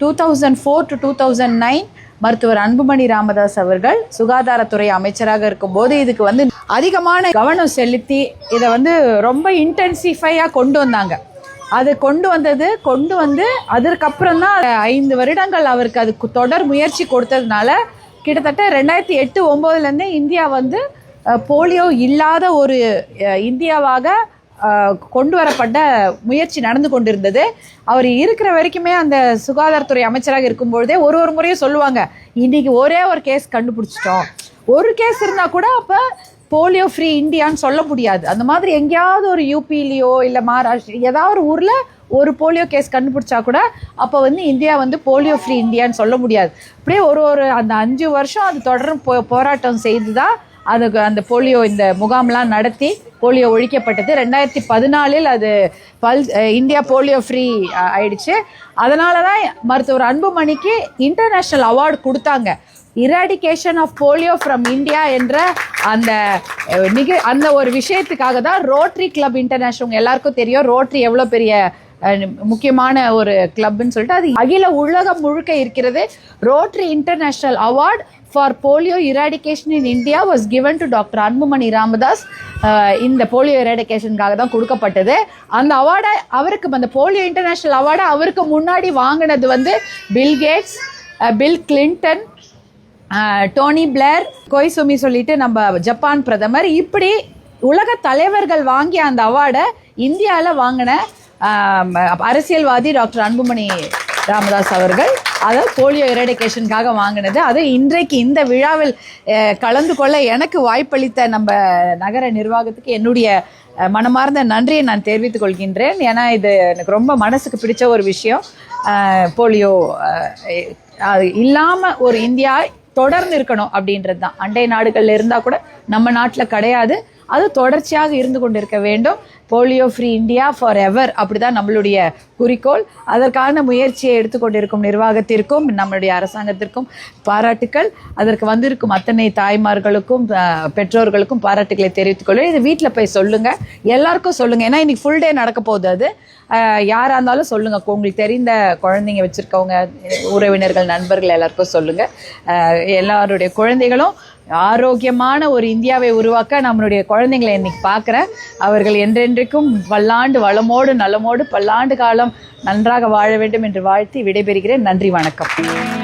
2004 to 2009 மருத்துவர் அன்புமணி ராமதாஸ் அவர்கள் சுகாதாரத்துறை அமைச்சராக இருக்கும்போது இதுக்கு வந்து அதிகமான கவனம் செலுத்தி இதை வந்து ரொம்ப இன்டென்சிஃபையாக கொண்டு வந்தாங்க. அது கொண்டு வந்து அதற்கப்புறம் தான் 5 வருடங்கள் அவருக்கு அதுக்கு தொடர் முயற்சி கொடுத்ததுனால கிட்டத்தட்ட 2008-09 இந்தியா வந்து போலியோ இல்லாத ஒரு இந்தியாவாக கொண்டு வரப்பட்ட முயற்சி நடந்து கொண்டிருந்தது. அவர் இருக்கிற வரைக்குமே அந்த சுகாதாரத்துறை அமைச்சராக இருக்கும்பொழுதே ஒரு முறையும் சொல்லுவாங்க, இன்னைக்கு ஒரே ஒரு கேஸ் கண்டுபிடிச்சிட்டோம். ஒரு கேஸ் இருந்தால் கூட அப்போ போலியோ ஃப்ரீ இந்தியான்னு சொல்ல முடியாது. அந்த மாதிரி எங்கேயாவது ஒரு யூபிலேயோ இல்லை மகாராஷ்டிரா ஏதாவது ஒரு ஊரில் ஒரு போலியோ கேஸ் கண்டுபிடிச்சா கூட அப்போ வந்து இந்தியா வந்து போலியோ ஃப்ரீ இந்தியான்னு சொல்ல முடியாது. அப்படியே அந்த 5 வருஷம் அது தொடர்ந்து போராட்டம் செய்து தான் அதுக்கு அந்த போலியோ இந்த முகாம்லாம் நடத்தி போலியோ ஒழிக்கப்பட்டது. 2014 அது இந்தியா போலியோ ஃப்ரீ ஆயிடுச்சு. அதனால தான் மருத்துவர் அன்புமணிக்கு இன்டர்நேஷ்னல் அவார்டு கொடுத்தாங்க. Eradication of polio from India என்ற அந்த ஒரு விஷயத்துக்காக தான் ரோட்டரி கிளப் இன்டர்நேஷனல், எல்லாருக்கும் தெரியும் ரோட்டரி எவ்வளோ பெரிய முக்கியமான ஒரு கிளப்னு சொல்லிட்டு அது அகில உலகம் முழுக்க இருக்கிறது. Rotary international award for polio eradication in India was given to doctor Anbumani Ramadoss. இந்த போலியோ இராடிகேஷனுக்காக தான் கொடுக்கப்பட்டது. அந்த அவார்டை அவருக்கு, அந்த போலியோ இன்டர்நேஷ்னல் அவார்டை அவருக்கு முன்னாடி வாங்கினது வந்து Bill Gates, Bill Clinton, Tony Blair, Koizumi சொல்லிட்டு நம்ம ஜப்பான் பிரதமர், இப்படி உலக தலைவர்கள் வாங்கிய அந்த அவார்டை இந்தியாவில் வாங்கின அரசியல்வாதி டாக்டர் அன்புமணி ராமதாஸ் அவர்கள். அதாவது போலியோ இராடிகேஷனுக்காக வாங்கினது. அது இன்றைக்கு இந்த விழாவில் கலந்து கொள்ள எனக்கு வாய்ப்பளித்த நம்ம நகர நிர்வாகத்துக்கு என்னுடைய மனமார்ந்த நன்றியை நான் தெரிவித்துக் கொள்கின்றேன். ஏன்னா இது எனக்கு ரொம்ப மனசுக்கு பிடிச்ச ஒரு விஷயம். போலியோ இல்லாமல் ஒரு இந்தியா தொடர்ந்து இருக்கணும் அப்படின்றது தான். அண்டை நாடுகளில் இருந்தால் கூட நம்ம நாட்டில் கிடையாது. அது தொடர்ச்சியாக இருந்து கொண்டிருக்க வேண்டும். Polio free India for ever, அப்படிதான் நம்மளுடைய குறிக்கோள். அதற்கான முயற்சியை எடுத்துக்கொண்டிருக்கும் நிர்வாகத்திற்கும் நம்மளுடைய அரசாங்கத்திற்கும் பாராட்டுக்கள். அதற்கு வந்திருக்கும் அத்தனை தாய்மார்களுக்கும் பெற்றோர்களுக்கும் பாராட்டுக்களை தெரிவித்துக் கொள்வேன். இது வீட்டில் போய் சொல்லுங்கள், எல்லாருக்கும் சொல்லுங்கள். ஏன்னா இன்னைக்கு ஃபுல் டே நடக்க போகுது. அது யாராக இருந்தாலும் சொல்லுங்கள். உங்களுக்கு தெரிந்த குழந்தைங்க வச்சுருக்கவங்க, உறவினர்கள், நண்பர்கள் எல்லாருக்கும் சொல்லுங்கள். எல்லாருடைய குழந்தைகளும் ஆரோக்கியமான ஒரு இந்தியாவை உருவாக்க நம்மளுடைய குழந்தைங்களை இன்னைக்கு பார்க்குறேன். அவர்கள் என்றென்றைக்கும் பல்லாண்டு வளமோடு நலமோடு பல்லாண்டு காலம் நன்றாக வாழ வேண்டும் என்று வாழ்த்தி விடைபெறுகிறேன். நன்றி, வணக்கம்.